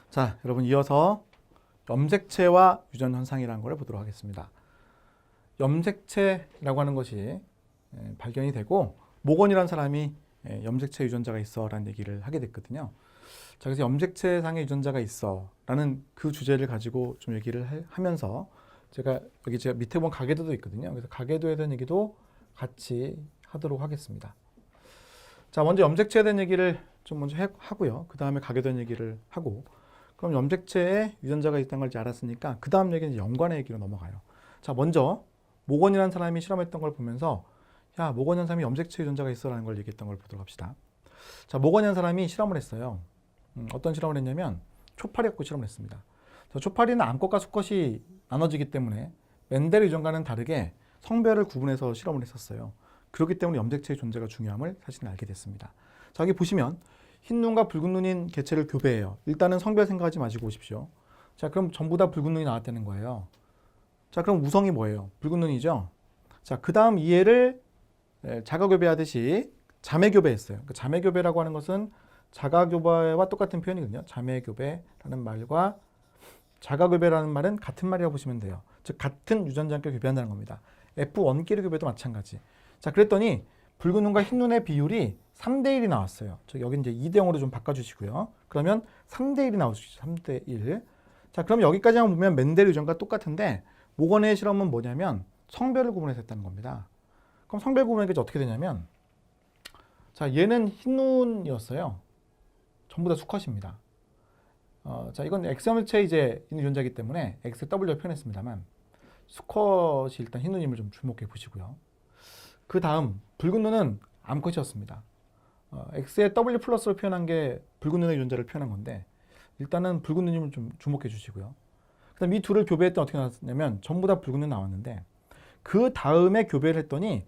자, 여러분 이어서 염색체와 유전 현상이라는 걸 보도록 하겠습니다. 염색체라고 하는 것이 발견이 되고 모건이라는 사람이 염색체 유전자가 있어라는 얘기를 하게 됐거든요. 자, 그래서 염색체상의 유전자가 있어라는 그 주제를 가지고 좀 얘기를 하면서 제가 밑에 보면 가계도도 있거든요. 그래서 가계도에 대한 얘기도 같이 하도록 하겠습니다. 자, 먼저 염색체에 대한 얘기를 좀 먼저 하고요. 그 다음에 가계도에 대한 얘기를 하고, 그럼 염색체에 유전자가 있다는 걸 알았으니까 그 다음 얘기는 연관의 얘기로 넘어가요. 자, 먼저 모건이라는 사람이 실험했던 걸 보면서 야, 모건이라는 사람이 염색체 유전자가 있어라는 걸 얘기했던 걸 보도록 합시다. 자, 모건이라는 사람이 실험을 했어요. 어떤 실험을 했냐면 초파리 갖고 실험을 했습니다. 자, 초파리는 암컷과 수컷이 나눠지기 때문에 멘델 유전과는 다르게 성별을 구분해서 실험을 했었어요. 그렇기 때문에 염색체의 존재가 중요함을 사실은 알게 됐습니다. 자, 여기 보시면 흰 눈과 붉은 눈인 개체를 교배해요. 일단은 성별 생각하지 마시고 오십시오. 자, 그럼 전부 다 붉은 눈이 나왔다는 거예요. 자, 그럼 우성이 뭐예요? 붉은 눈이죠. 자, 그 다음 이해를 자가교배하듯이 자매교배했어요. 그 자매교배라고 하는 것은 자가교배와 똑같은 표현이거든요. 자매교배라는 말과 자가교배라는 말은 같은 말이라고 보시면 돼요. 즉 같은 유전자 함께 교배한다는 겁니다. F1끼리 교배도 마찬가지. 자, 그랬더니 붉은 눈과 흰 눈의 비율이 3대1이 나왔어요. 여기 이제 2대0으로 좀 바꿔주시고요. 그러면 3대1이 나오시죠. 3대1. 자, 그럼 여기까지만 보면 멘델 유전과 똑같은데 모건의 실험은 뭐냐면 성별을 구분해서 했다는 겁니다. 그럼 성별 구분이 어떻게 되냐면, 자, 얘는 흰 눈이었어요. 전부 다 수컷입니다. 자, 이건 X염체 이제 있는 유전자이기 때문에 XW를 표현했습니다만 수컷이 일단 흰 눈임을 좀 주목해 보시고요. 그 다음 붉은 눈은 암컷이었습니다. X의 W 플러스로 표현한 게 붉은 눈의 유전자를 표현한 건데 일단은 붉은 눈임을 좀 주목해 주시고요. 그 다음 이 둘을 교배했더니 어떻게 나왔냐면 전부 다 붉은 눈 나왔는데 그 다음에 교배를 했더니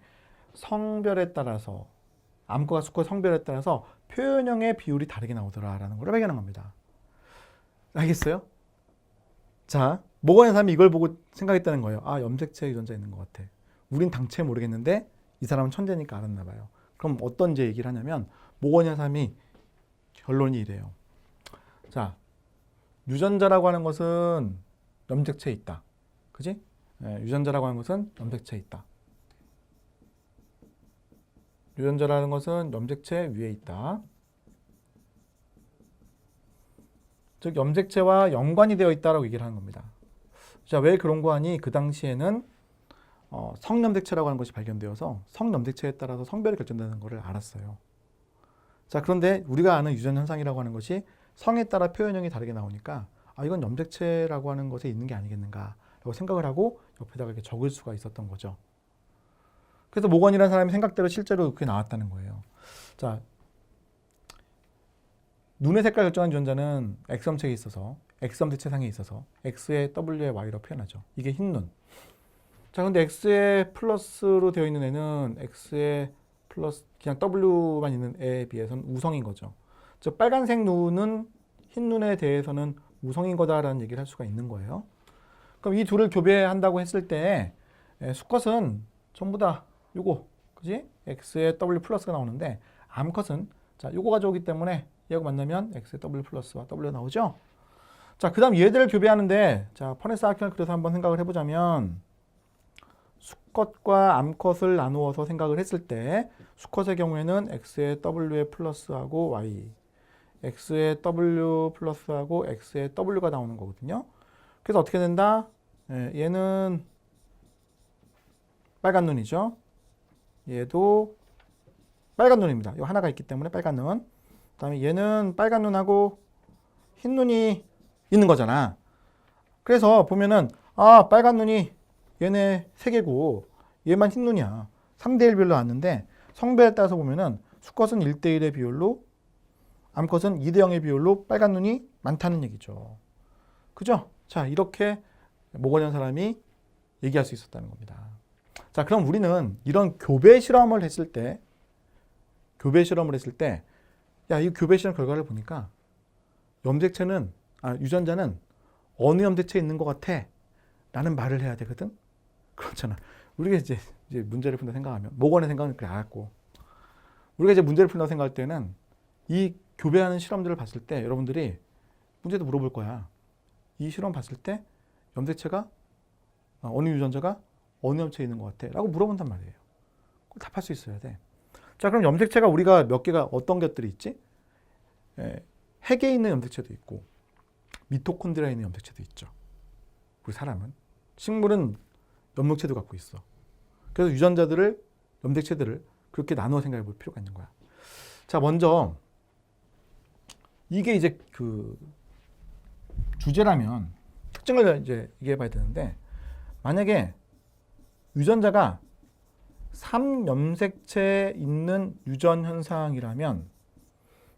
성별에 따라서 암컷과 수컷 성별에 따라서 표현형의 비율이 다르게 나오더라라는 걸 발견한 겁니다. 알겠어요? 자, 모건의 사람이 이걸 보고 생각했다는 거예요. 아, 염색체 유전자 있는 것 같아. 우린 당최 모르겠는데 이 사람은 천재니까 알았나 봐요. 그럼 어떤 이제 얘기를 하냐면 모건의 사람이 결론이 이래요. 자, 유전자라고 하는 것은 염색체에 있다. 그지? 유전자라고 하는 것은 염색체에 있다. 유전자라는 것은 염색체 위에 있다. 즉 염색체와 연관이 되어 있다라고 얘기를 하는 겁니다. 자, 왜 그런 거 하니? 그 당시에는 성염색체라고 하는 것이 발견되어서 성염색체에 따라서 성별이 결정되는 것을 알았어요. 자, 그런데 우리가 아는 유전 현상이라고 하는 것이 성에 따라 표현형이 다르게 나오니까 아, 이건 염색체라고 하는 것에 있는 게 아니겠는가라고 생각을 하고 옆에다가 이렇게 적을 수가 있었던 거죠. 그래서 모건이라는 사람의 생각대로 실제로 그렇게 나왔다는 거예요. 자, 눈의 색깔 결정한 유전자는 X염체에 있어서 X염색체상에 있어서 X의 W의 Y로 표현하죠. 이게 흰 눈. 자, 근데 X의 플러스로 되어 있는 애는 X의 플러스 그냥 W만 있는 애에 비해서는 우성인 거죠. 즉 빨간색 눈은 흰 눈에 대해서는 우성인 거다라는 얘기를 할 수가 있는 거예요. 그럼 이 둘을 교배한다고 했을 때 수컷은 전부 다 요거, 그지? X의 W 플러스가 나오는데 암컷은 자, 요거 가져오기 때문에 얘하고 만나면 X의 W 플러스와 W가 나오죠? 자, 그 다음 얘들을 교배하는데 자, 퍼네스 아큐를 그래서 한번 생각을 해보자면 수컷과 암컷을 나누어서 생각을 했을 때 수컷의 경우에는 X의 W의 플러스하고 Y, X의 W 플러스하고 X의 W가 나오는 거거든요. 그래서 어떻게 된다? 얘는 빨간 눈이죠. 얘도 빨간 눈입니다. 이 하나가 있기 때문에 빨간 눈. 그 다음에 얘는 빨간 눈하고 흰 눈이 있는 거잖아. 그래서 보면은 아, 빨간 눈이 얘네 3개고 얘만 흰 눈이야. 3대1 비율로 나왔는데 성별에 따라서 보면은 수컷은 1대1의 비율로 암컷은 2대0의 비율로 빨간 눈이 많다는 얘기죠. 그죠? 자, 이렇게 모건이라는 사람이 얘기할 수 있었다는 겁니다. 자, 그럼 우리는 이런 교배 실험을 했을 때 야, 이 교배 실험 결과를 보니까 유전자는 어느 염색체에 있는 것 같아 라는 말을 해야 되거든. 그렇잖아. 우리가 이제 문제를 푼다 생각하면 모건의 생각은 그렇게 알았고 우리가 이제 문제를 푼다고 생각할 때는 이 교배하는 실험들을 봤을 때 여러분들이 문제도 물어볼 거야. 이 실험 봤을 때 염색체가 어느 유전자가 어느 염체에 있는 것 같아? 라고 물어본단 말이에요. 그걸 답할 수 있어야 돼. 자, 그럼 염색체가 우리가 몇 개가 어떤 것들이 있지? 핵에 있는 염색체도 있고 미토콘드리아에 있는 염색체도 있죠. 우리 사람은. 식물은 염색체도 갖고 있어. 그래서 유전자들을, 염색체들을 그렇게 나누어 생각해 볼 필요가 있는 거야. 자, 먼저 이게 이제 그 주제라면 특징을 이제 얘기해 봐야 되는데, 만약에 유전자가 3염색체에 있는 유전 현상이라면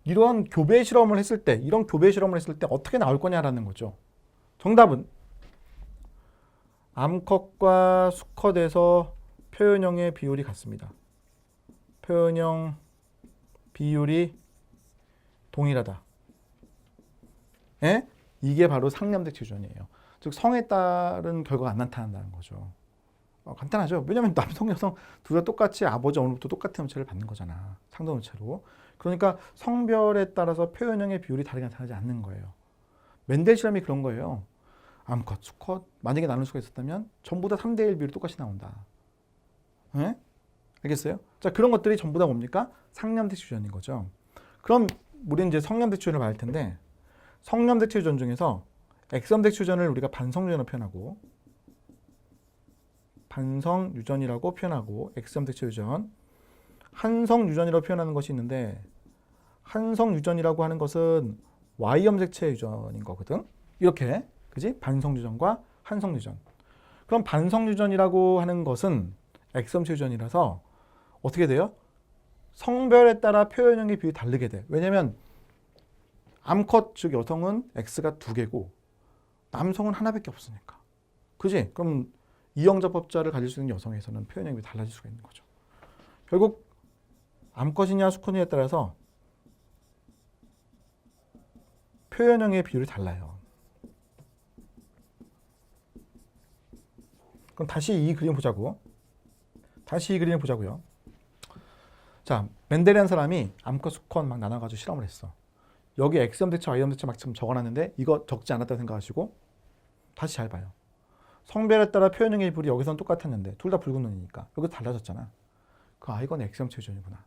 이런 교배 실험을 했을 때, 이런 교배 실험을 했을 때 어떻게 나올 거냐라는 거죠. 정답은 암컷과 수컷에서 표현형의 비율이 같습니다. 표현형 비율이 동일하다. 예? 이게 바로 상염색체 유전이에요. 즉 성에 따른 결과가 안 나타난다는 거죠. 간단하죠. 왜냐하면 남성, 여성 둘 다 똑같이 아버지 어느부터 똑같은 염체를 받는 거잖아. 상동 염체로. 그러니까 성별에 따라서 표현형의 비율이 다르게 나타나지 않는 거예요. 멘델 실험이 그런 거예요. 암컷, 수컷 만약에 나눌 수가 있었다면 전부 다 3대1 비율이 똑같이 나온다. 네? 알겠어요? 자, 그런 것들이 전부 다 뭡니까? 상염색체 유전인 거죠. 그럼 우리는 이제 성염색체 유전을 말할 텐데, 성염색체 유전 중에서 X염색체 유전을 우리가 반성유전으로 표현하고, 반성유전이라고 표현하고, X염색체 유전, 한성유전이라고 표현하는 것이 있는데, 한성유전이라고 하는 것은 Y염색체 유전인 거거든. 이렇게, 그지? 반성유전과 한성유전. 그럼 반성유전이라고 하는 것은 X염색체 유전이라서 어떻게 돼요? 성별에 따라 표현형의 비율이 다르게 돼. 왜냐면 암컷, 즉 여성은 X가 2개고 남성은 하나밖에 없으니까. 그지? 그럼 이형자법자를 가질 수 있는 여성에서는 표현형이 달라질 수가 있는 거죠. 결국 암컷이냐 수컷이냐에 따라서 표현형의 비율이 달라요. 그럼 다시 이 그림 보자고. 다시 이 그림을 보자고요. 자, 멘델이라는 사람이 암컷, 수컷 막 나눠가지고 실험을 했어. 여기 X염색체, Y염색체 막 지금 적어놨는데 이거 적지 않았다고 생각하시고 다시 잘 봐요. 성별에 따라 표현형의 비율이 여기서는 똑같았는데 둘 다 붉은 눈이니까 여기서 달라졌잖아. 이건 X염색체 유전이구나.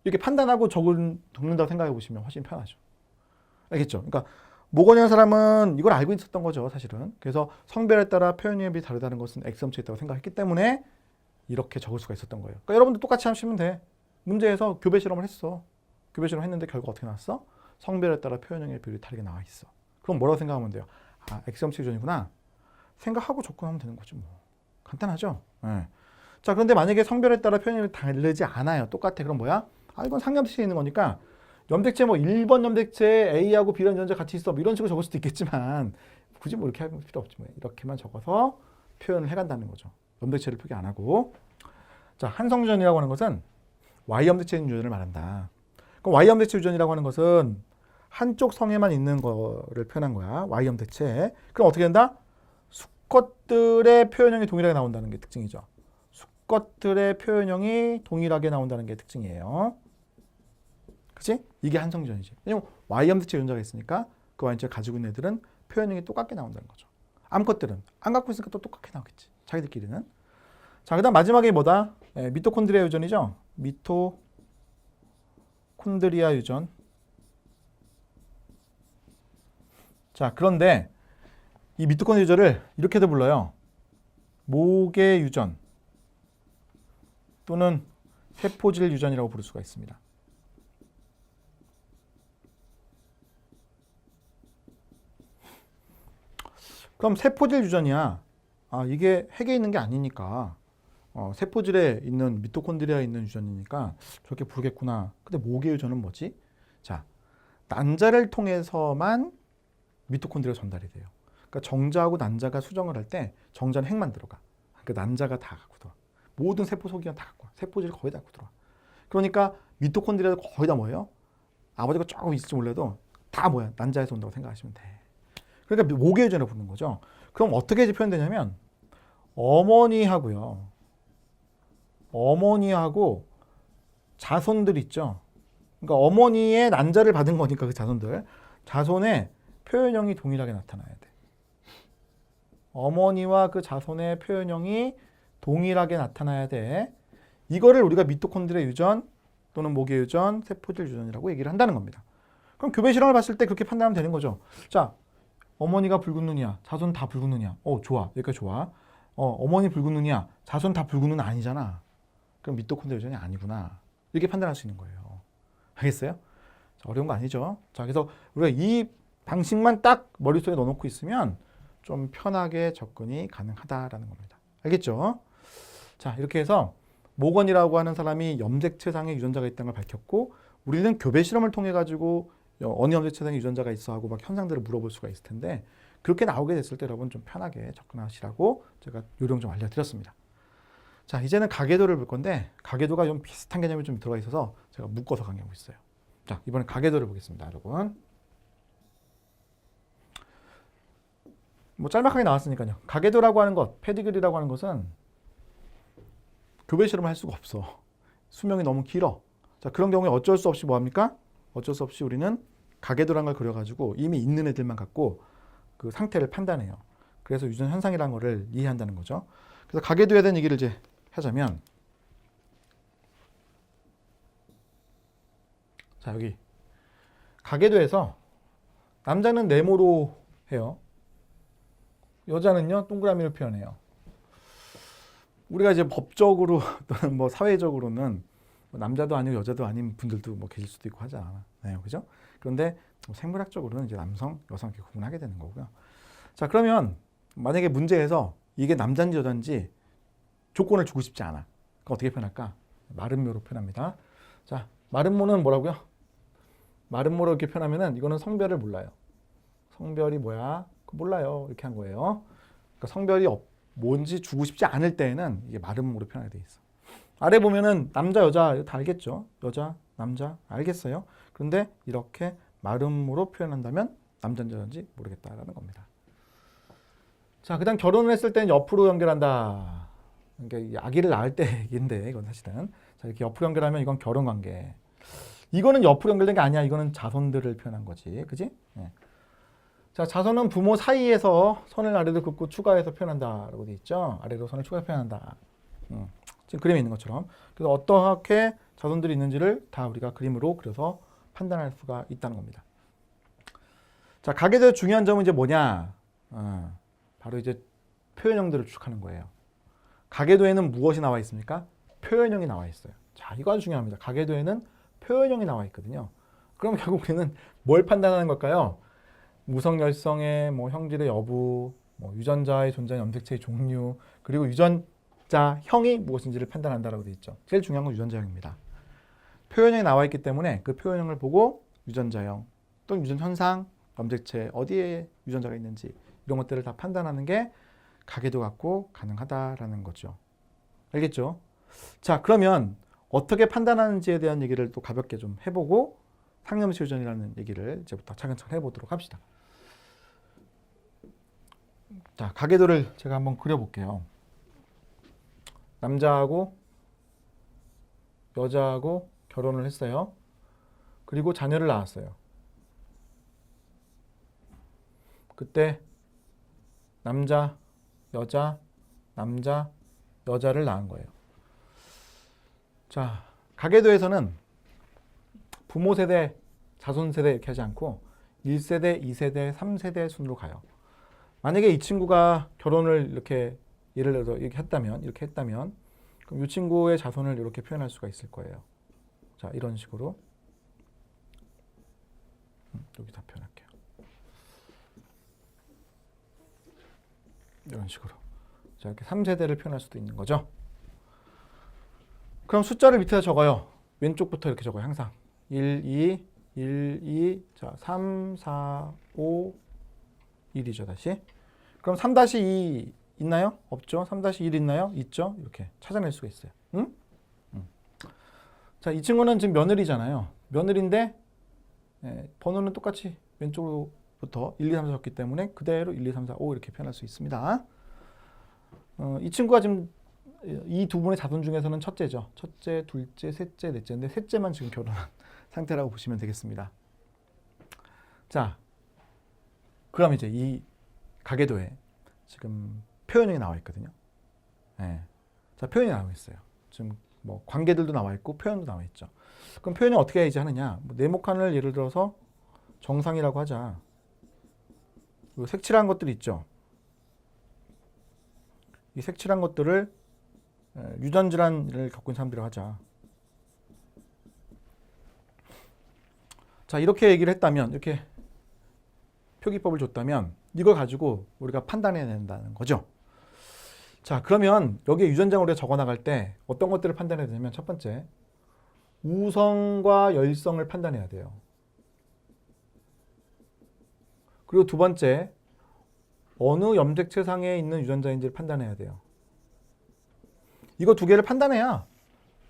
이렇게 판단하고 적는다고 생각해 보시면 훨씬 편하죠. 알겠죠? 그러니까 모건이라는 사람은 이걸 알고 있었던 거죠, 사실은. 그래서 성별에 따라 표현형의 비율이 다르다는 것은 X염체에 있다고 생각했기 때문에 이렇게 적을 수가 있었던 거예요. 그러니까 여러분도 똑같이 하시면 돼. 문제에서 교배 실험을 했어. 교배 실험을 했는데 결과 어떻게 나왔어? 성별에 따라 표현형의 비율이 다르게 나와 있어. 그럼 뭐라고 생각하면 돼요? X염체 유전이구나. 생각하고 접근하면 되는 거지 뭐. 간단하죠? 네. 자, 그런데 만약에 성별에 따라 표현형이 다르지 않아요. 똑같아. 그럼 뭐야? 이건 상염색체에 있는 거니까 염색체 뭐 1번 염색체 A하고 B라는 유전자 같이 있어. 뭐 이런 식으로 적을 수도 있겠지만 굳이 뭐 이렇게 할 필요 없지 뭐. 이렇게만 적어서 표현을 해간다는 거죠. 염색체를 표기 안 하고. 자, 한성유전이라고 하는 것은 Y염색체 유전을 말한다. 그럼 Y염색체 유전이라고 하는 것은 한쪽 성에만 있는 거를 표현한 거야. Y염색체. 그럼 어떻게 된다? 수컷들의 표현형이 동일하게 나온다는 게 특징이죠. 수컷들의 표현형이 동일하게 나온다는 게 특징이에요. 그치? 이게 한성유전이지. 왜냐면 Y염색체 유전자가 있으니까 그 Y염색체를 가지고 있는 애들은 표현형이 똑같게 나온다는 거죠. 암컷들은 안 갖고 있으니까 또 똑같게 나오겠지. 자기들끼리는. 자, 그 다음 마지막에 뭐다? 미토콘드리아 유전이죠. 미토콘드리아 유전. 자, 그런데 이 미토콘드리아 유전을 이렇게도 불러요. 모계 유전 또는 세포질 유전이라고 부를 수가 있습니다. 그럼 세포질 유전이야. 이게 핵에 있는 게 아니니까 세포질에 있는 미토콘드리아에 있는 유전이니까 저렇게 부르겠구나. 근데 모계 유전은 뭐지? 자, 난자를 통해서만 미토콘드리아가 전달이 돼요. 그러니까 정자하고 난자가 수정을 할 때 정자는 핵만 들어가. 그러니까 난자가 다 갖고 들어와. 모든 세포 소기관 다 갖고 와. 세포질 거의 다 갖고 들어와. 그러니까 미토콘드리아도 거의 다 뭐예요? 아버지가 조금 있을지 몰라도 다 뭐야? 난자에서 온다고 생각하시면 돼. 그러니까 모계 유전이라고 부르는 거죠. 그럼 어떻게 표현되냐면 어머니하고요. 어머니하고 자손들 있죠. 그러니까 어머니의 난자를 받은 거니까 그 자손들. 자손의 표현형이 동일하게 나타나야 돼. 어머니와 그 자손의 표현형이 동일하게 나타나야 돼. 이거를 우리가 미토콘드리아 유전 또는 모계 유전, 세포질 유전이라고 얘기를 한다는 겁니다. 그럼 교배 실험을 봤을 때 그렇게 판단하면 되는 거죠. 자, 어머니가 붉은 눈이야. 자손 다 붉은 눈이야. 좋아. 여기까지 좋아. 어머니 붉은 눈이야. 자손 다 붉은 눈 아니잖아. 그럼 미토콘드리아 유전이 아니구나. 이렇게 판단할 수 있는 거예요. 알겠어요? 자, 어려운 거 아니죠. 자, 그래서 우리가 이 방식만 딱 머릿속에 넣어놓고 있으면 좀 편하게 접근이 가능하다라는 겁니다. 알겠죠? 자, 이렇게 해서 모건이라고 하는 사람이 염색체상의 유전자가 있다는 걸 밝혔고, 우리는 교배 실험을 통해 가지고 어느 염색체상의 유전자가 있어 하고 막 현상들을 물어볼 수가 있을 텐데, 그렇게 나오게 됐을 때 여러분 좀 편하게 접근하시라고 제가 요령 좀 알려드렸습니다. 자, 이제는 가계도를 볼 건데, 가계도가 좀 비슷한 개념이 좀 들어가 있어서 제가 묶어서 강의하고 있어요. 자, 이번엔 가계도를 보겠습니다, 여러분. 뭐 짤막하게 나왔으니까요. 가계도라고 하는 것, 페디그리라고 하는 것은 교배 실험을 할 수가 없어. 수명이 너무 길어. 자, 그런 경우에 어쩔 수 없이 뭐 합니까? 어쩔 수 없이 우리는 가계도라는 걸 그려가지고 이미 있는 애들만 갖고 그 상태를 판단해요. 그래서 유전 현상이라는 거를 이해한다는 거죠. 그래서 가계도에 대한 얘기를 이제 하자면, 자, 여기 가계도에서 남자는 네모로 해요. 여자는요 동그라미로 표현해요. 우리가 이제 법적으로 또는 뭐 사회적으로는 뭐 남자도 아니고 여자도 아닌 분들도 뭐 계실 수도 있고 하잖아요, 그죠? 그런데 뭐 생물학적으로는 이제 남성, 여성 이렇게 구분하게 되는 거고요. 자, 그러면 만약에 문제에서 이게 남자인지 여자인지 조건을 주고 싶지 않아. 그럼 어떻게 표현할까? 마름모로 표현합니다. 자, 마름모는 뭐라고요? 마름모로 이렇게 표현하면은 이거는 성별을 몰라요. 성별이 뭐야? 몰라요. 이렇게 한 거예요. 그러니까 성별이 뭔지 주고 싶지 않을 때에는 이게 마름모로 표현하게 돼 있어. 아래 보면은 남자, 여자 다 알겠죠? 여자, 남자 알겠어요? 그런데 이렇게 마름모로 표현한다면 남자인지 여자인지 모르겠다라는 겁니다. 자, 그다음 결혼을 했을 때는 옆으로 연결한다. 그러니까 아기를 낳을 때 얘기인데 이건 사실은 자, 이렇게 옆으로 연결하면 이건 결혼 관계. 이거는 옆으로 연결된 게 아니야. 이거는 자손들을 표현한 거지, 그지? 네. 자, 자손은 부모 사이에서 선을 아래로 긋고 추가해서 표현한다라고 돼 있죠. 아래로 선을 추가해서 표현한다. 지금 그림에 있는 것처럼. 그래서 어떻게 자손들이 있는지를 다 우리가 그림으로 그려서 판단할 수가 있다는 겁니다. 자, 가계도의 중요한 점은 이제 뭐냐? 바로 이제 표현형들을 추측하는 거예요. 가계도에는 무엇이 나와 있습니까? 표현형이 나와 있어요. 자, 이거 아주 중요합니다. 가계도에는 표현형이 나와 있거든요. 그럼 결국 우리는 뭘 판단하는 걸까요? 무성열성의 뭐 형질의 여부, 뭐 유전자의 존재하는 염색체의 종류, 그리고 유전자형이 무엇인지를 판단한다라고 되어 있죠. 제일 중요한 건 유전자형입니다. 표현형이 나와 있기 때문에 그 표현형을 보고 유전자형 또는 유전 현상, 염색체 어디에 유전자가 있는지 이런 것들을 다 판단하는 게 가계도 갖고 가능하다라는 거죠. 알겠죠? 자, 그러면 어떻게 판단하는지에 대한 얘기를 또 가볍게 좀 해보고 상염수 유전이라는 얘기를 이제부터 차근차근 해보도록 합시다. 자, 가계도를 제가 한번 그려볼게요. 남자하고 여자하고 결혼을 했어요. 그리고 자녀를 낳았어요. 그때 남자, 여자, 남자, 여자를 낳은 거예요. 자, 가계도에서는 부모 세대, 자손 세대 이렇게 하지 않고 1세대, 2세대, 3세대 순으로 가요. 만약에 이 친구가 결혼을 이렇게 예를 들어서 이렇게 했다면 그럼 이 친구의 자손을 이렇게 표현할 수가 있을 거예요. 자, 이런 식으로 여기 다 표현할게요. 이런 식으로. 자, 이렇게 3세대를 표현할 수도 있는 거죠. 그럼 숫자를 밑에다 적어요. 왼쪽부터 이렇게 적어요. 항상 1, 2, 1, 2, 자, 3, 4, 5, 1이죠, 다시. 그럼 3-2 있나요? 없죠. 3-1 있나요? 있죠. 이렇게 찾아낼 수가 있어요. 응? 자, 이 친구는 지금 며느리잖아요. 며느리인데 번호는 똑같이 왼쪽으로부터 1, 2, 3, 4 적기 때문에 그대로 1, 2, 3, 4, 5 이렇게 표현할 수 있습니다. 이 친구가 지금 이 두 분의 자손 중에서는 첫째죠. 첫째, 둘째, 셋째, 넷째인데 셋째만 지금 결혼한 상태라고 보시면 되겠습니다. 자, 그럼 이제 이 가계도에 지금 표현이 나와 있거든요. 예. 자, 표현이 나와 있어요. 지금 뭐 관계들도 나와 있고 표현도 나와 있죠. 그럼 표현을 어떻게 이제 하느냐? 뭐 네모칸을 예를 들어서 정상이라고 하자. 그리고 색칠한 것들이 있죠. 이 색칠한 것들을 유전 질환을 겪고 있는 사람들이라고 하자. 자, 이렇게 얘기를 했다면, 이렇게 표기법을 줬다면 이걸 가지고 우리가 판단해야 된다는 거죠. 자, 그러면 여기에 유전자를 우리가 적어 나갈 때 어떤 것들을 판단해야 되냐면, 첫 번째, 우성과 열성을 판단해야 돼요. 그리고 두 번째, 어느 염색체상에 있는 유전자인지를 판단해야 돼요. 이거 두 개를 판단해야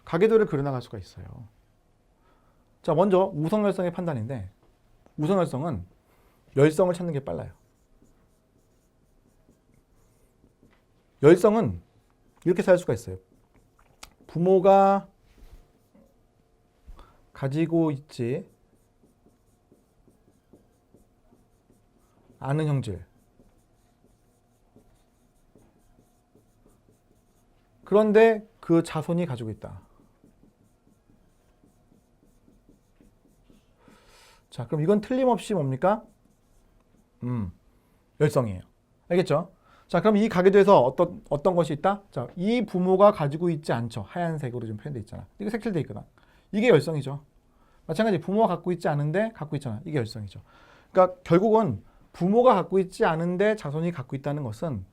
가계도를 그려나갈 수가 있어요. 자, 먼저 우성열성의 판단인데, 우성열성은 열성을 찾는 게 빨라요. 열성은 이렇게 찾을 수가 있어요. 부모가 가지고 있지 않은 형질. 그런데 그 자손이 가지고 있다. 자, 그럼 이건 틀림없이 뭡니까? 열성이에요. 알겠죠? 자, 그럼 이 가계도에서 어떤 것이 있다? 자, 이 부모가 가지고 있지 않죠. 하얀색으로 좀 표현되어 있잖아. 이거 색칠되어 있거든. 이게 열성이죠. 마찬가지 부모가 갖고 있지 않은데 갖고 있잖아. 이게 열성이죠. 그러니까 결국은 부모가 갖고 있지 않은데 자손이 갖고 있다는 것은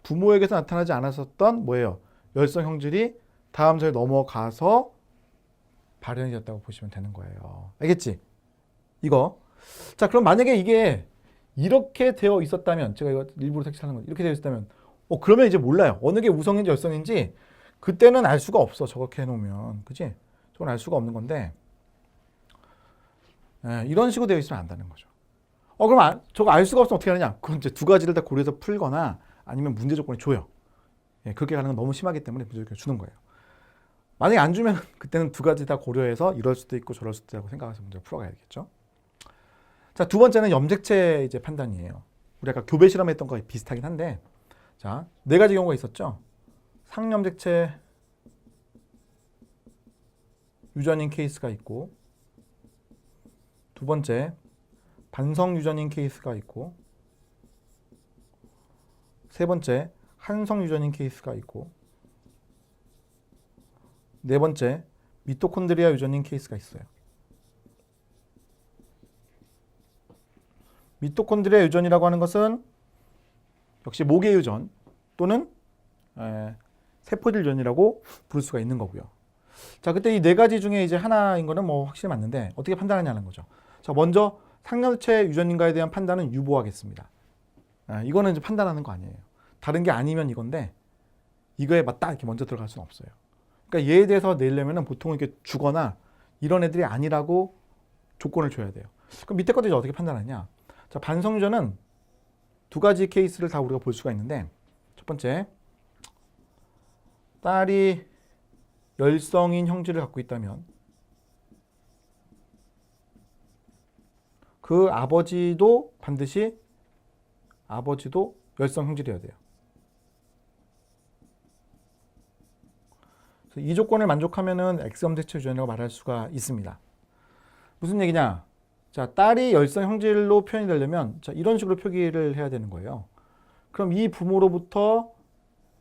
부모에게서 나타나지 않았었던 뭐예요? 열성 형질이 다음 세에 넘어가서 발현이 됐다고 보시면 되는 거예요. 알겠지? 이거. 자, 그럼 만약에 이게 이렇게 되어 있었다면, 제가 이거 일부러 색칠하는 거 이렇게 되어 있었다면, 그러면 이제 몰라요. 어느 게 우성인지 열성인지 그때는 알 수가 없어. 저렇게 해놓으면, 그지? 저건 알 수가 없는 건데, 이런 식으로 되어 있으면 안다는 거죠. 그럼 저거 알 수가 없으면 어떻게 하느냐? 그건 이제 두 가지를 다 고려해서 풀거나 아니면 문제 조건을 줘요. 그렇게 가는 건 너무 심하기 때문에 문제 조건을 주는 거예요. 만약에 안 주면 그때는 두 가지 다 고려해서 이럴 수도 있고 저럴 수도 있다고 생각해서 문제를 풀어가야겠죠. 자, 두 번째는 염색체 이제 판단이에요. 우리 아까 교배 실험했던 거에 비슷하긴 한데, 자, 네 가지 경우가 있었죠. 상염색체 유전인 케이스가 있고, 두 번째 반성 유전인 케이스가 있고, 세 번째 한성 유전인 케이스가 있고, 네 번째 미토콘드리아 유전인 케이스가 있어요. 미토콘드리아 유전이라고 하는 것은 역시 모계 유전 또는 세포질 유전이라고 부를 수가 있는 거고요. 자, 그때 이 네 가지 중에 이제 하나인 거는 뭐 확실히 맞는데 어떻게 판단하냐는 거죠. 자, 먼저 상염체 유전인가에 대한 판단은 유보하겠습니다. 이거는 이제 판단하는 거 아니에요. 다른 게 아니면 이건데 이거에 맞다 이렇게 먼저 들어갈 수는 없어요. 그러니까 얘에 대해서 내려면은 보통 이렇게 주거나 이런 애들이 아니라고 조건을 줘야 돼요. 그럼 밑에 것들 어떻게 판단하냐? 자, 반성 유전은 두 가지 케이스를 다 우리가 볼 수가 있는데, 첫 번째, 딸이 열성인 형질을 갖고 있다면 그 아버지도 반드시 열성 형질이어야 돼요. 그래서 이 조건을 만족하면은 X염색체 유전이라고 말할 수가 있습니다. 무슨 얘기냐? 자, 딸이 열성 형질로 표현이 되려면 자, 이런 식으로 표기를 해야 되는 거예요. 그럼 이 부모로부터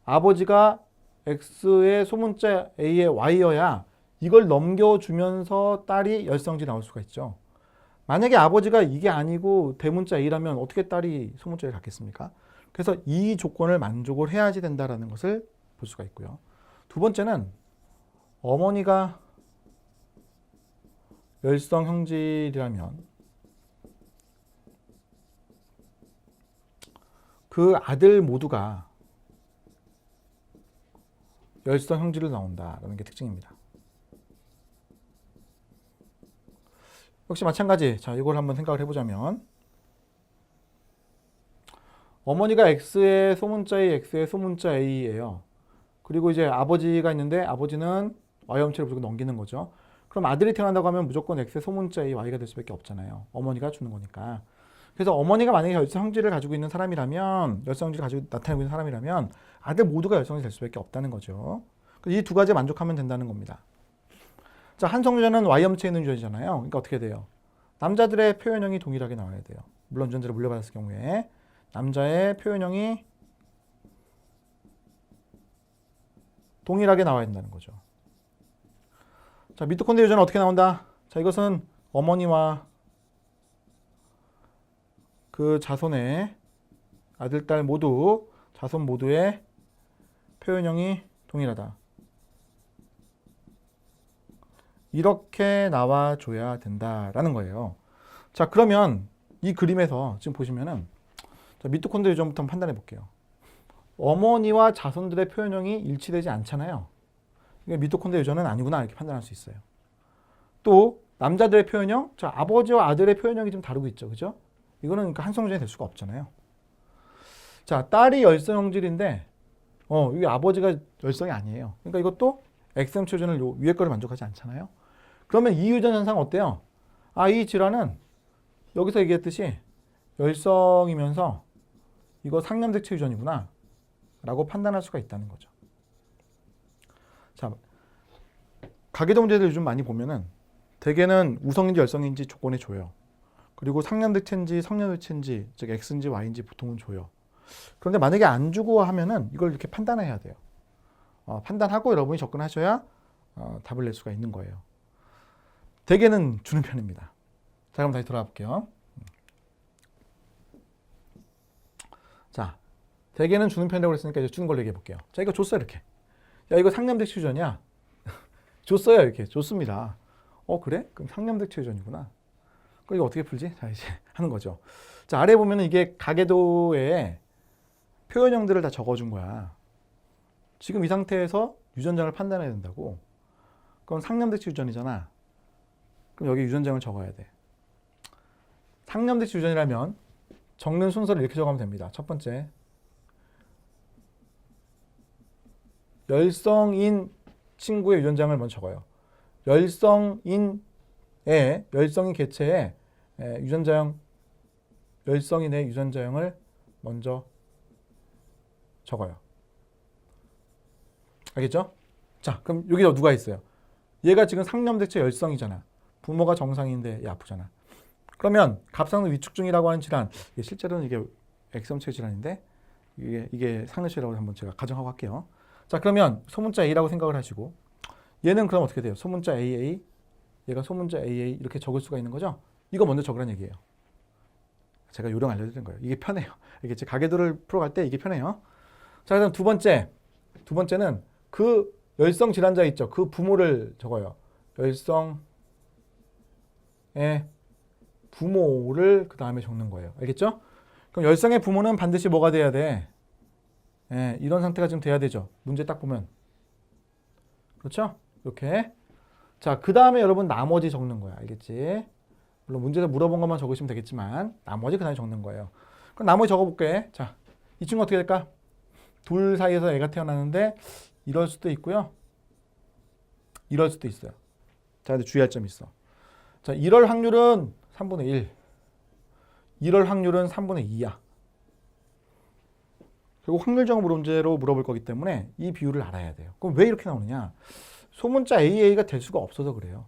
아버지가 X의 소문자 A의 Y여야 이걸 넘겨주면서 딸이 열성질이 나올 수가 있죠. 만약에 아버지가 이게 아니고 대문자 A라면 어떻게 딸이 소문자를 갖겠습니까? 그래서 이 조건을 만족을 해야지 된다는 것을 볼 수가 있고요. 두 번째는 어머니가 열성 형질이라면 그 아들 모두가 열성 형질로 나온다라는 게 특징입니다. 역시 마찬가지. 자, 이걸 한번 생각을 해보자면 어머니가 X의 소문자 A, X의 소문자 A예요. 그리고 이제 아버지가 있는데 아버지는 Y염체를 무조건 넘기는 거죠. 그럼 아들이 태어난다고 하면 무조건 X의 소문자 A, Y가 될 수밖에 없잖아요. 어머니가 주는 거니까. 그래서 어머니가 만약에 열성질을 가지고 있는 사람이라면, 열성질을 가지고 나타내고 있는 사람이라면 아들 모두가 열성이 될 수밖에 없다는 거죠. 이 두 가지에 만족하면 된다는 겁니다. 자, 한성유전은 Y염체에 있는 유전이잖아요. 그러니까 어떻게 돼요? 남자들의 표현형이 동일하게 나와야 돼요. 물론 유전자를 물려받았을 경우에 남자의 표현형이 동일하게 나와야 된다는 거죠. 자, 미토콘드리아 유전은 어떻게 나온다? 자, 이것은 어머니와 그 자손의 아들, 딸 모두, 자손 모두의 표현형이 동일하다. 이렇게 나와줘야 된다라는 거예요. 자, 그러면 이 그림에서 지금 보시면은 미토콘드리아 유전부터 한번 판단해 볼게요. 어머니와 자손들의 표현형이 일치되지 않잖아요. 그러니까 미토콘드리아 유전은 아니구나 이렇게 판단할 수 있어요. 또 남자들의 표현형, 자, 아버지와 아들의 표현형이 좀 다르고 있죠, 그죠? 이거는 그러니까 한성유전이 될 수가 없잖아요. 자, 딸이 열성형질인데, 이게 아버지가 열성이 아니에요. 그러니까 이것도 X염체 유전을 요 위에 거를 만족하지 않잖아요. 그러면 이 유전 현상 어때요? 아, 이 질환은 여기서 얘기했듯이 열성이면서 이거 상념색체 유전이구나 라고 판단할 수가 있다는 거죠. 자, 가계도 문제들 요즘 많이 보면은 대개는 우성인지 열성인지 조건에 줘요. 그리고 상념색체인지 성념색체인지, 즉 X인지 Y인지 보통은 줘요. 그런데 만약에 안 주고 하면은 이걸 이렇게 판단해야 돼요. 판단하고 여러분이 접근하셔야 답을 낼 수가 있는 거예요. 대개는 주는 편입니다. 자, 그럼 다시 돌아가 볼게요. 자, 대개는 주는 편이라고 했으니까 이제 주는 걸로 얘기해 볼게요. 자, 이거 줬어요, 이렇게. 야, 이거 상념색체 유전이야. 줬어요, 이렇게. 줬습니다. 그래? 그럼 상념색체 유전이구나. 그럼 이거 어떻게 풀지? 자, 이제 하는 거죠. 자, 아래 보면은 이게 가계도에 표현형들을 다 적어준 거야. 지금 이 상태에서 유전장을 판단해야 된다고. 그럼 상념색체 유전이잖아. 그럼 여기 유전장을 적어야 돼. 상념색체 유전이라면 적는 순서를 이렇게 적으면 됩니다. 첫 번째, 열성인 친구의 유전장을 먼저 적어요. 열성인 개체의 유전자형, 열성인의 유전자형을 먼저 적어요. 알겠죠? 자, 그럼 여기다 누가 있어요? 얘가 지금 상념색체 열성이잖아. 부모가 정상인데 얘 아프잖아. 그러면 갑상선 위축증이라고 하는 질환, 이게 실제로는 이게 X염체 질환인데 이게 상념체라고 한번 제가 가정하고 할게요. 자, 그러면 소문자 A라고 생각을 하시고, 얘는 그럼 어떻게 돼요? 소문자 AA, 얘가 소문자 AA 이렇게 적을 수가 있는 거죠? 이거 먼저 적으라는 얘기예요. 제가 요령 알려드리는 거예요. 이게 편해요. 이게 제 가계도를 풀어갈 때 이게 편해요. 자, 그럼 두 번째는 그 열성 질환자 있죠? 그 부모를 적어요. 열성의 부모를 그 다음에 적는 거예요. 알겠죠? 그럼 열성의 부모는 반드시 뭐가 돼야 돼? 이런 상태가 좀 돼야 되죠. 문제 딱 보면. 그렇죠? 이렇게. 자, 그 다음에 여러분 나머지 적는 거야. 알겠지? 물론 문제에서 물어본 것만 적으시면 되겠지만 나머지 그 다음에 적는 거예요. 그럼 나머지 적어볼게. 자, 이 친구 어떻게 될까? 둘 사이에서 애가 태어나는데 이럴 수도 있고요. 이럴 수도 있어요. 자, 근데 주의할 점이 있어. 자, 이럴 확률은 3분의 1. 이럴 확률은 3분의 2야. 그리고 확률적 문제로 물어볼 거기 때문에 이 비율을 알아야 돼요. 그럼 왜 이렇게 나오느냐? 소문자 AA가 될 수가 없어서 그래요.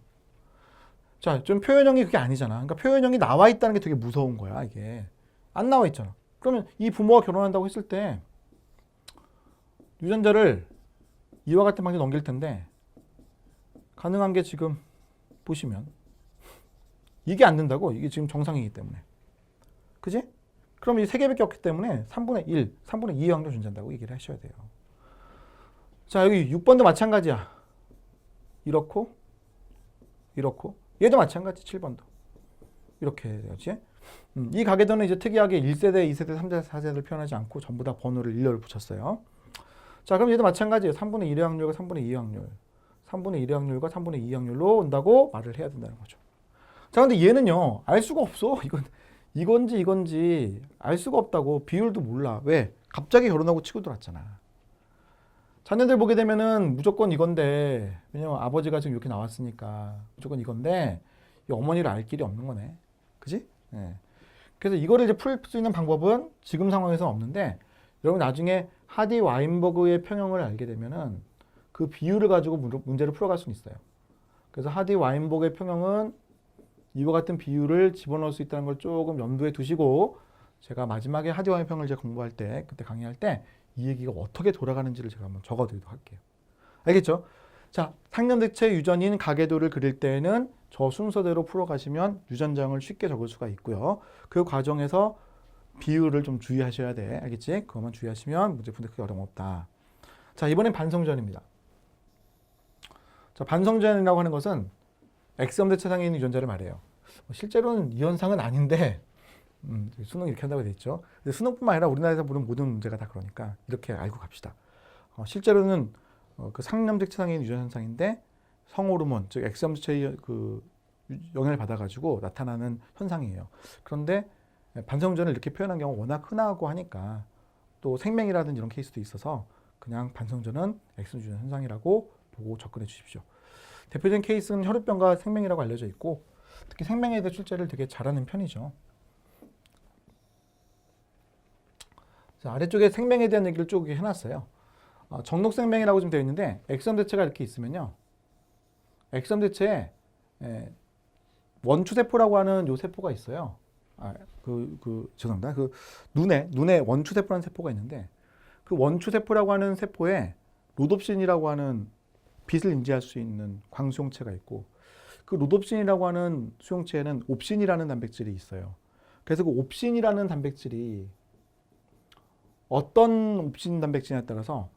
자, 좀 표현형이 그게 아니잖아. 그러니까 표현형이 나와 있다는 게 되게 무서운 거야, 이게. 안 나와 있잖아. 그러면 이 부모가 결혼한다고 했을 때 유전자를 이와 같은 방식으로 넘길 텐데 가능한 게 지금 보시면 이게 안 된다고. 이게 지금 정상이기 때문에. 그지? 그럼 이 세 개밖에 없기 때문에 3분의 1, 3분의 2의 확률 존재한다고 얘기를 하셔야 돼요. 자, 여기 6번도 마찬가지야. 이렇고 얘도 마찬가지. 7번도 이렇게 되지. 이 가계도는 이제 특이하게 1세대, 2세대, 3세대, 4세대를 표현하지 않고 전부 다 번호를 일렬을 붙였어요. 자, 그럼 얘도 마찬가지예요. 3분의 1의 확률과 3분의 2의 확률, 3분의 1의 확률과 3분의 2의 확률로 온다고 말을 해야 된다는 거죠. 자, 근데 얘는요, 알 수가 없어. 이건지 알 수가 없다고. 비율도 몰라. 왜? 갑자기 결혼하고 치고 들어왔잖아. 자녀들 보게 되면은 무조건 이건데, 왜냐면 아버지가 지금 이렇게 나왔으니까 무조건 이건데 이 어머니를 알 길이 없는 거네. 그지? 네. 그래서 이거를 이제 풀 수 있는 방법은 지금 상황에서는 없는데 여러분 나중에 하디 와인버그의 평형을 알게 되면은 그 비율을 가지고 문제를 풀어갈 수는 있어요. 그래서 하디 와인버그의 평형은 이와 같은 비율을 집어넣을 수 있다는 걸 조금 염두에 두시고 제가 마지막에 하디 와인 평을 제가 공부할 때 그때 강의할 때 이 얘기가 어떻게 돌아가는지를 제가 한번 적어드리도록 할게요. 알겠죠? 자, 상념대체 유전인 가계도를 그릴 때는 저 순서대로 풀어가시면 유전장을 쉽게 적을 수가 있고요. 그 과정에서 비율을 좀 주의하셔야 돼. 알겠지? 그것만 주의하시면 문제 푸는데 크게 어려움 없다. 자, 이번엔 반성전입니다. 자, 반성전이라고 하는 것은 X염대체상에 있는 유전자를 말해요. 실제로는 이 현상은 아닌데 수능 이렇게 한다고 돼 있죠. 근데 수능뿐만 아니라 우리나라에서 보는 모든 문제가 다 그러니까 이렇게 알고 갑시다. 실제로는 그 상념대체상에 있는 유전 현상인데 성호르몬, 즉 X염대체의 그 영향을 받아가지고 나타나는 현상이에요. 그런데 반성전을 이렇게 표현한 경우가 워낙 흔하고 하니까 또 생명이라든지 이런 케이스도 있어서 그냥 반성전은 X유전 현상이라고 보고 접근해 주십시오. 대표적인 케이스는 혈우병과 생명이라고 알려져 있고 특히 생명에 대해 출제를 되게 잘하는 편이죠. 자, 아래쪽에 생명에 대한 얘기를 쭉 해놨어요. 정록생명이라고 좀 되어 있는데 X염대체가 이렇게 있으면요. X염대체에 원추세포라고 하는 요 세포가 있어요. 죄송합니다. 그 눈에 원추세포라는 세포가 있는데 그 원추세포라고 하는 세포에 로놉신이라고 하는 빛을 인지할 수 있는 광수용체가 있고 그 로놉신이라고 하는 수용체에는 옵신이라는 단백질이 있어요. 그래서 그 옵신이라는 단백질이 어떤 옵신 단백질에 따라서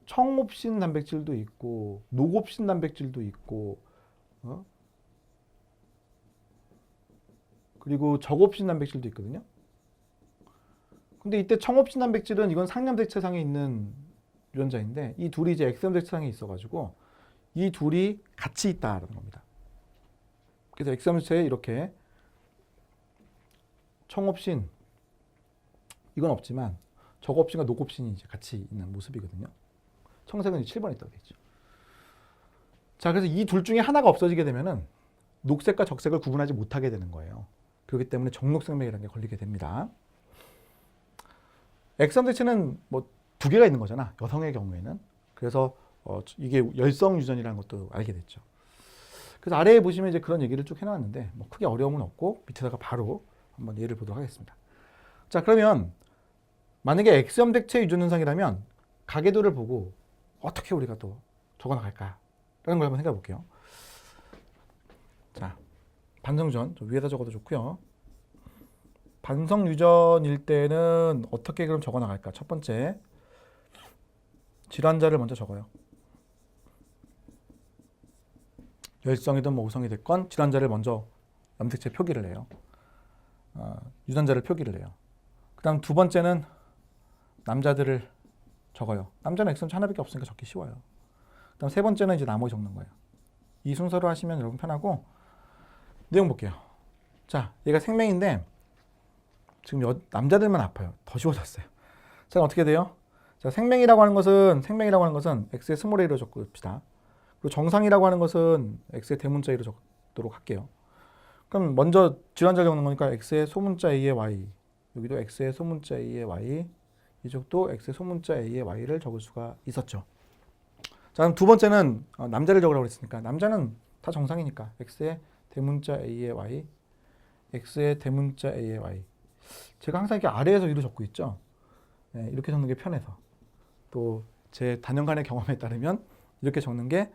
청옵신 단백질도 있고 녹옵신 단백질도 있고 그리고 적옵신 단백질도 있거든요. 근데 이때 청옵신 단백질은 이건 상념대체상에 있는 유전자인데 이 둘이 이제 X염대체상에 있어가지고 이 둘이 같이 있다라는 겁니다. 그래서 X염대체에 이렇게 청옵신 이건 없지만 적옵신과 녹옵신이 이제 같이 있는 모습이거든요. 청색은 7번에 있다고 되어 있죠. 자, 그래서 이 둘 중에 하나가 없어지게 되면은 녹색과 적색을 구분하지 못하게 되는 거예요. 그렇기 때문에 정록생명이라는 게 걸리게 됩니다. X염대체는 뭐 2개가 있는 거잖아. 여성의 경우에는. 그래서 이게 열성 유전이라는 것도 알게 됐죠. 그래서 아래에 보시면 이제 그런 얘기를 쭉 해놨는데 뭐 크게 어려움은 없고 밑에다가 바로 한번 예를 보도록 하겠습니다. 자, 그러면 만약에 X염대체 유전 현상이라면 가계도를 보고 어떻게 우리가 또 적어나갈까라는 걸 한번 생각해 볼게요. 자, 반성전 좀 위에다 적어도 좋고요. 반성 유전일 때는 어떻게 그럼 적어나갈까? 첫 번째, 질환자를 먼저 적어요. 열성이든 뭐 우성이 됐건 질환자를 먼저 염색체 표기를 해요. 유전자를 표기를 해요. 그 다음 두 번째는 남자들을 적어요. 남자는 X염체 하나밖에 없으니까 적기 쉬워요. 그 다음 세 번째는 이제 나머지 적는 거예요. 이 순서로 하시면 여러분 편하고 내용 볼게요. 자, 얘가 생명인데 지금 남자들만 아파요. 더 쉬워졌어요. 자, 어떻게 돼요? 자, 생명이라고 하는 것은 X의 스몰 a로 적읍시다. 그리고 정상이라고 하는 것은 X의 대문자 a로 적도록 할게요. 그럼 먼저 질환자 적는 거니까 X의 소문자 a의 y, 여기도 X의 소문자 a의 y, 이쪽도 X의 소문자 a의 y를 적을 수가 있었죠. 자, 그럼 두 번째는 남자를 적으라고 했으니까 남자는 다 정상이니까 X의 대문자 a의 y, X의 대문자 a의 y. 제가 항상 이렇게 아래에서 위로 적고 있죠. 네, 이렇게 적는 게 편해서. 또 제 단연간의 경험에 따르면 이렇게 적는 게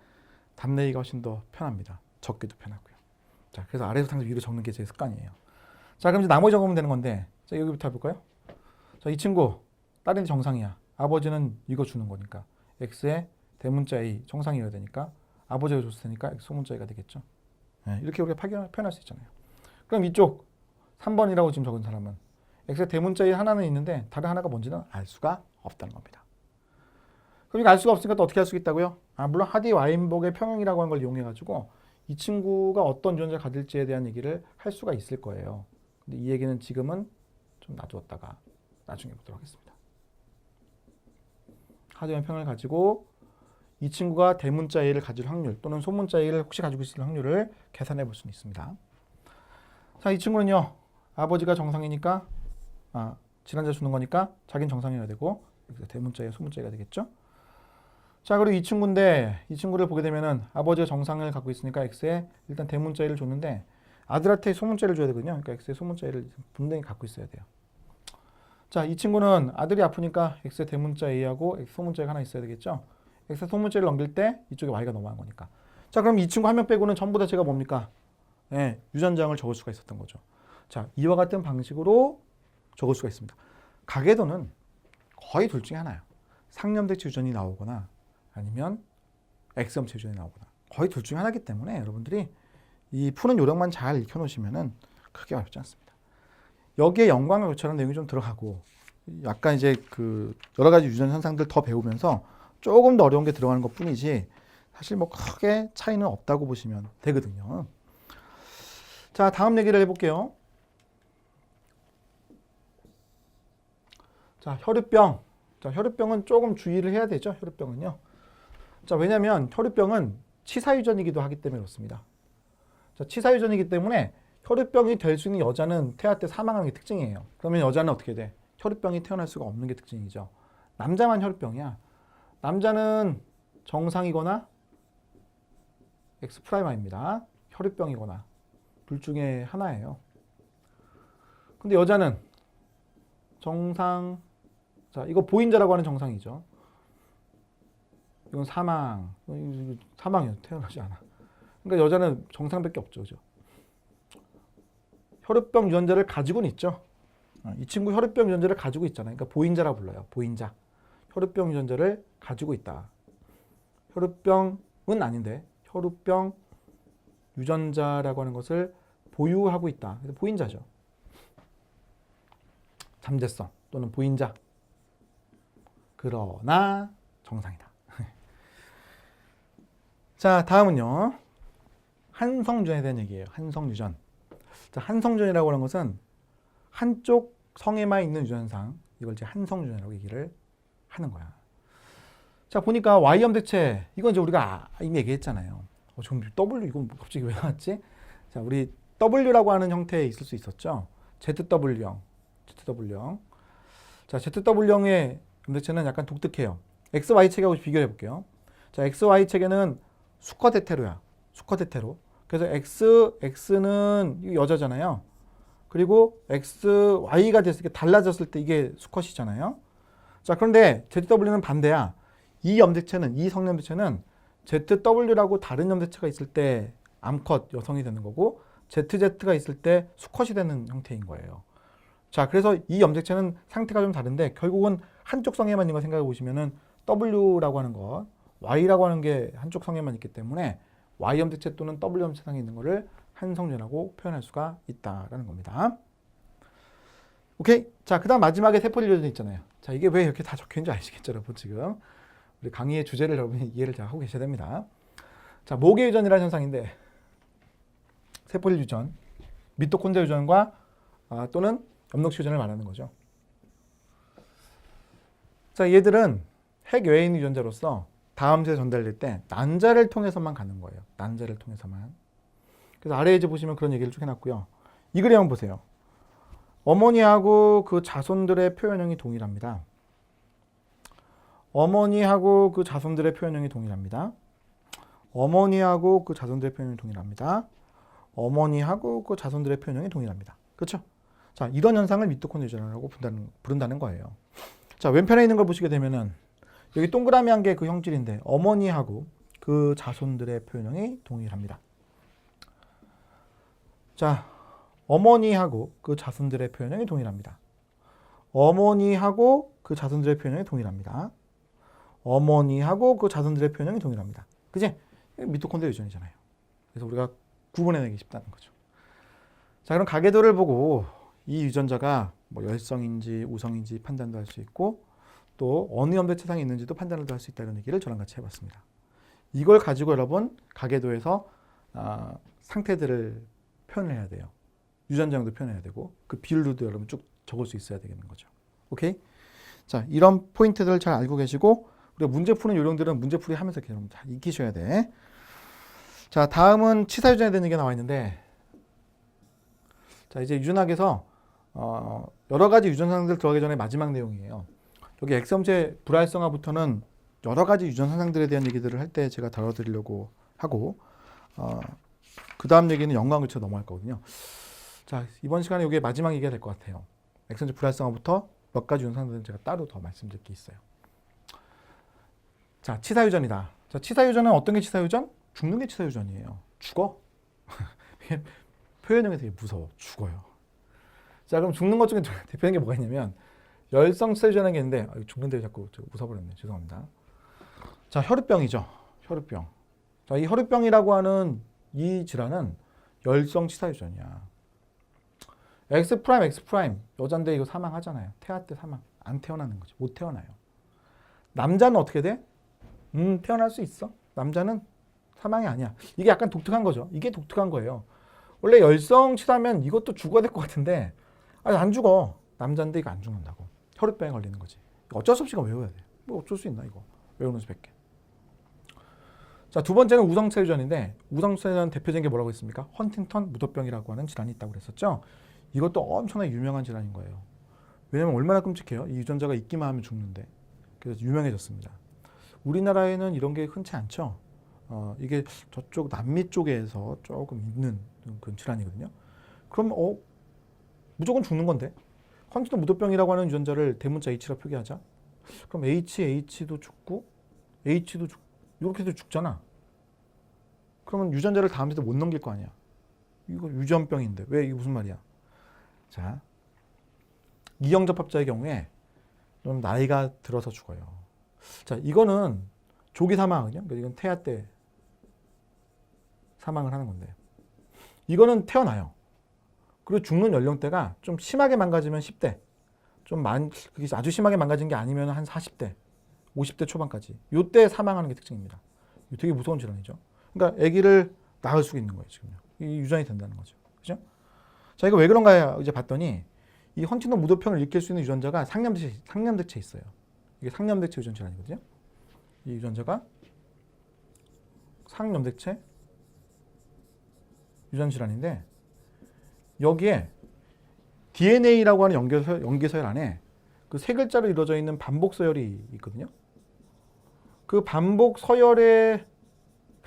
답내기가 훨씬 더 편합니다. 적기도 편하고요. 자, 그래서 아래에서 항상 위로 적는 게 제 습관이에요. 자, 그럼 이제 나머지 적으면 되는 건데, 자, 여기부터 해볼까요? 자, 이 친구 딸이 정상이야. 아버지는 이거 주는 거니까 X의 대문자 A 정상이어야 되니까 아버지가 줬을 테니까 X 소문자 A가 되겠죠. 네, 이렇게 우리가 표현할 수 있잖아요. 그럼 이쪽 3번이라고 지금 적은 사람은 X의 대문자 A 하나는 있는데 다른 하나가 뭔지는 알 수가 없다는 겁니다. 그럼 이거 알 수가 없으니까 또 어떻게 할 수 있다고요? 물론 하디 와인버그의 평형이라고 하는 걸 이용해가지고 이 친구가 어떤 유전자를 가질지에 대한 얘기를 할 수가 있을 거예요. 근데 이 얘기는 지금은 좀 놔두었다가 나중에 보도록 하겠습니다. 하디 와인 평형을 가지고 이 친구가 대문자 A를 가질 확률 또는 소문자 A를 혹시 가지고 있을 확률을 계산해 볼 수는 있습니다. 자, 이 친구는요. 아버지가 정상이니까 질환자 주는 거니까 자기는 정상이어야 되고 대문자에 소문자가 되겠죠. 자, 그리고 이 친구인데 이 친구를 보게 되면은 아버지가 정상을 갖고 있으니까 X에 일단 대문자를 줬는데 아들한테 소문자를 줘야 되거든요. 그러니까 X에 소문자를 분명히 갖고 있어야 돼요. 자, 이 친구는 아들이 아프니까 X에 대문자 A하고 X 소문자가 하나 있어야 되겠죠. X에 소문자를 넘길 때 이쪽에 Y가 넘어간 거니까. 자, 그럼 이 친구 한 명 빼고는 전부 다 제가 뭡니까? 네, 유전장을 적을 수가 있었던 거죠. 자, 이와 같은 방식으로 적을 수가 있습니다. 가계도는 거의 둘 중에 하나예요. 상염대체 유전이 나오거나 아니면 X염체 유전이 나오거나 거의 둘 중에 하나이기 때문에 여러분들이 이 푸는 요령만 잘 익혀놓으시면은 크게 어렵지 않습니다. 여기에 연관과 교차라는 내용이 좀 들어가고 약간 이제 그 여러 가지 유전 현상들 더 배우면서 조금 더 어려운 게 들어가는 것 뿐이지 사실 뭐 크게 차이는 없다고 보시면 되거든요. 자, 다음 얘기를 해볼게요. 자, 혈우병. 자, 혈우병은 조금 주의를 해야 되죠. 혈우병은요. 자, 왜냐면 혈우병은 치사유전이기도 하기 때문에 그렇습니다. 자, 치사유전이기 때문에 혈우병이 될 수 있는 여자는 태아 때 사망하는 게 특징이에요. 그러면 여자는 어떻게 돼? 혈우병이 태어날 수가 없는 게 특징이죠. 남자만 혈우병이야. 남자는 정상이거나 X'I입니다. 혈우병이거나 둘 중에 하나예요. 근데 여자는 정상, 자, 이거 보인자라고 하는 정상이죠. 이건 사망이에요. 태어나지 않아. 그러니까 여자는 정상밖에 없죠. 그죠? 혈우병 유전자를 가지고는 있죠. 이 친구 혈우병 유전자를 가지고 있잖아요. 그러니까 보인자라고 불러요. 보인자. 혈우병 유전자를 가지고 있다. 혈우병은 아닌데 혈우병 유전자라고 하는 것을 보유하고 있다. 그래서 보인자죠. 잠재성 또는 보인자. 그러나 정상이다. 자, 다음은요. 한성유전에 대한 얘기예요. 한성유전. 자, 한성유전이라고 하는 것은 한쪽 성에만 있는 유전상, 이걸 이제 한성유전이라고 얘기를 하는 거야. 자, 보니까 Y염대체, 이건 이제 우리가 이미 얘기했잖아요. 지금 W, 이건 갑자기 왜 나왔지? 자, 우리 W라고 하는 형태에 있을 수 있었죠. ZW형. 자, ZW형의 염대체는 약간 독특해요. XY 체계하고 비교해 볼게요. 자, XY 체계는 수컷 헤테로야. 수컷 헤테로. 그래서 X는 여자잖아요. 그리고 XY가 됐을 때 달라졌을 때 이게 수컷이잖아요. 자, 그런데 ZW는 반대야. 이 염대체는, 이 성염대체는 ZW라고 다른 염대체가 있을 때 암컷 여성이 되는 거고 ZZ가 있을 때 수컷이 되는 형태인 거예요. 자, 그래서 이 염색체는 상태가 좀 다른데 결국은 한쪽 성에만 있는 거 생각해 보시면은 W라고 하는 것, Y라고 하는 게 한쪽 성에만 있기 때문에 Y 염색체 또는 W 염색상에 있는 거를 한성유전이라고 표현할 수가 있다라는 겁니다. 오케이. 자, 그다음 마지막에 세포 유전 있잖아요. 자, 이게 왜 이렇게 다 적혀 있는지 아시겠죠, 여러분 지금. 우리 강의의 주제를 여러분이 이해를 잘 하고 계셔야 됩니다. 자, 모계 유전이라는 현상인데 세포 유전, 미토콘드리아 유전과 또는 엽록시 유전을 말하는 거죠. 자, 얘들은 핵 외에 있는 유전자로서 다음 세에 전달될 때 난자를 통해서만 가는 거예요. 난자를 통해서만. 그래서 아래에 이제 보시면 그런 얘기를 쭉 해놨고요. 이 그림 한번 보세요. 어머니하고 그 자손들의 표현형이 동일합니다. 어머니하고 그 자손들의 표현형이 동일합니다. 어머니하고 그 자손들의 표현형이 동일합니다. 어머니하고 그 자손들의 표현형이 동일합니다. 그렇죠? 자, 이런 현상을 미토콘드리아 유전이라고 부른다는 거예요. 자, 왼편에 있는 걸 보시게 되면은 여기 동그라미 한 개 그 형질인데 어머니하고 그 자손들의 표현형이 동일합니다. 자, 어머니하고 그 자손들의 표현형이 동일합니다. 어머니하고 그 자손들의 표현형이 동일합니다. 어머니하고 그 자손들의 표현형이 동일합니다. 그지? 미토콘드리아 유전이잖아요. 그래서 우리가 구분해내기 쉽다는 거죠. 자, 그럼 가계도를 보고 이 유전자가 뭐 열성인지 우성인지 판단도 할 수 있고 또 어느 염대체상에 있는지도 판단을 할 수 있다는 얘기를 저랑 같이 해봤습니다. 이걸 가지고 여러분 가계도에서 상태들을 표현을 해야 돼요. 유전자형도 표현해야 되고 그 비율도 여러분 쭉 적을 수 있어야 되는 거죠. 오케이? 자, 이런 포인트들을 잘 알고 계시고 우리가 문제 푸는 요령들은 문제풀이 하면서 여러분 잘 익히셔야 돼. 자, 다음은 치사유전에 대한 얘기가 나와 있는데 자, 이제 유전학에서 여러 가지 유전상들 들어가기 전에 마지막 내용이에요. 여기 X형체 불활성화부터는 여러 가지 유전상들에 대한 얘기들을 할 때 제가 다뤄드리려고 하고 그 다음 얘기는 연관교체로 넘어갈 거거든요. 자, 이번 시간에 이게 마지막 얘기가 될 것 같아요. X형체 불활성화부터 몇 가지 유전상들은 제가 따로 더 말씀드릴 게 있어요. 자, 치사유전이다. 자, 치사유전은 어떤 게 치사유전? 죽는 게 치사유전이에요. 죽어? 표현형이 되게 무서워. 죽어요. 자, 그럼 죽는 것 중에 대표적인 게 뭐가 있냐면 열성 치사유전이라는 게 있는데 죽는데 자꾸 웃어버렸네. 죄송합니다. 자, 혈우병이죠. 혈우병. 자, 이 혈우병이라고 하는 이 질환은 열성 치사유전이야. X 프라임 여잔데 이거 사망하잖아요. 태아 때 사망. 안 태어나는 거지. 못 태어나요. 남자는 어떻게 돼? 태어날 수 있어. 남자는 사망이 아니야. 이게 약간 독특한 거죠. 이게 독특한 거예요. 원래 열성 치사면 이것도 죽어야 될 것 같은데 아니 안 죽어. 남자인데 이거 안 죽는다고. 혈우병에 걸리는 거지. 어쩔 수 없이 이거 외워야 돼. 뭐 어쩔 수 있나 이거. 외우는 수 100개. 자, 두 번째는 우성치사유전인데 우성치사유전 대표적인 게 뭐라고 했습니까? 헌팅턴 무도병이라고 하는 질환이 있다고 그랬었죠. 이것도 엄청나게 유명한 질환인 거예요. 왜냐면 얼마나 끔찍해요. 이 유전자가 있기만 하면 죽는데. 그래서 유명해졌습니다. 우리나라에는 이런 게 흔치 않죠. 이게 저쪽 남미 쪽에서 조금 있는 그런 질환이거든요. 그럼 무조건 죽는 건데. 헌팅턴 무도병이라고 하는 유전자를 대문자 H라 표기하자. 그럼 H도 죽고 H도 죽고 이렇게 해도 죽잖아. 그러면 유전자를 다음 세대 못 넘길 거 아니야. 이거 유전병인데 왜 이게 무슨 말이야? 자, 이형접합자의 경우에 좀 나이가 들어서 죽어요. 자, 이거는 조기 사망이거든요. 이건 태아 때 사망을 하는 건데 이거는 태어나요. 그리고 죽는 연령대가 좀 심하게 망가지면 10대, 그게 아주 심하게 망가진 게 아니면 한 40대, 50대 초반까지 이때 사망하는 게 특징입니다. 이거 되게 무서운 질환이죠. 그러니까 아기를 낳을 수 있는 거예요. 지금요. 이 유전이 된다는 거죠. 그죠? 자, 이거 왜 그런가 이제 봤더니 이 헌팅턴 무도병을 일으킬 수 있는 유전자가 상념대체에 있어요. 이게 상념대체 유전 질환이거든요. 이 유전자가 상념대체 유전 질환인데 여기에 DNA라고 하는 연계서열 안에 그 세 글자로 이루어져 있는 반복 서열이 있거든요. 그 반복 서열의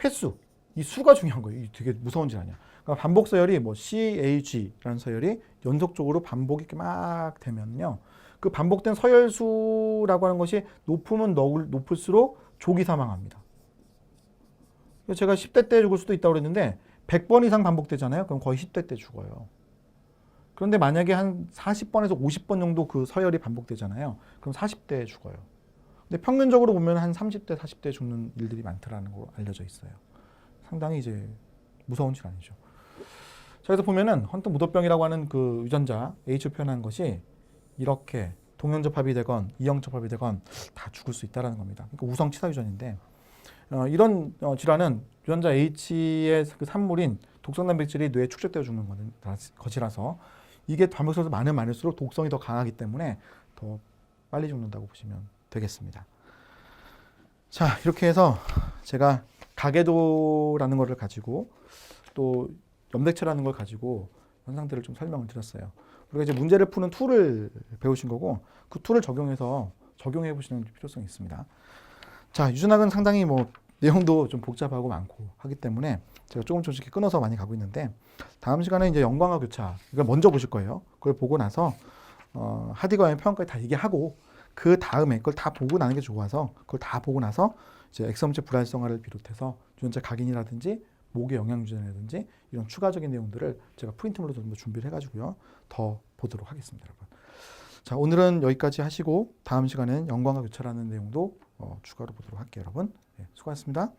횟수, 이 수가 중요한 거예요. 이 되게 무서운 질환이야. 그러니까 반복 서열이 뭐 CAG라는 서열이 연속적으로 반복이 이렇게 막 되면요. 그 반복된 서열수라고 하는 것이 높으면 높을수록 조기 사망합니다. 제가 10대 때 죽을 수도 있다고 그랬는데 100번 이상 반복되잖아요. 그럼 거의 10대 때 죽어요. 그런데 만약에 한 40번에서 50번 정도 그 서열이 반복되잖아요. 그럼 40대에 죽어요. 근데 평균적으로 보면 한 30대, 40대에 죽는 일들이 많다라는 거 알려져 있어요. 상당히 이제 무서운 질환이죠. 자, 그래서 보면은 헌팅 무도병이라고 하는 그 유전자 H를 표현한 것이 이렇게 동형접합이 되건 이형접합이 되건 다 죽을 수 있다는 겁니다. 그러니까 우성치사유전인데 이런 질환은 유전자 H의 그 산물인 독성 단백질이 뇌에 축적되어 죽는 것이라서 이게 반복해서 많을수록 독성이 더 강하기 때문에 더 빨리 죽는다고 보시면 되겠습니다. 자, 이렇게 해서 제가 가계도라는 것을 가지고 또 염색체라는 걸 가지고 현상들을 좀 설명을 드렸어요. 그리고 이제 문제를 푸는 툴을 배우신 거고 그 툴을 적용해 보시는 필요성이 있습니다. 자, 유전학은 상당히 뭐 내용도 좀 복잡하고 많고 하기 때문에 제가 조금씩 끊어서 많이 가고 있는데 다음 시간에 이제 연관과 교차 이걸 먼저 보실 거예요. 그걸 보고 나서 하디가의 표현까지 다 얘기하고 그 다음에 그걸 다 보고 나는 게 좋아서 그걸 다 보고 나서 이제 X형체 불활성화를 비롯해서 유전자 각인이라든지 목의 영양유전이라든지 이런 추가적인 내용들을 제가 프린트물로 좀 더 준비를 해가지고요 더 보도록 하겠습니다, 여러분. 자, 오늘은 여기까지 하시고 다음 시간에는 연관과 교차라는 내용도 추가로 보도록 할게요, 여러분. 네, 수고하셨습니다.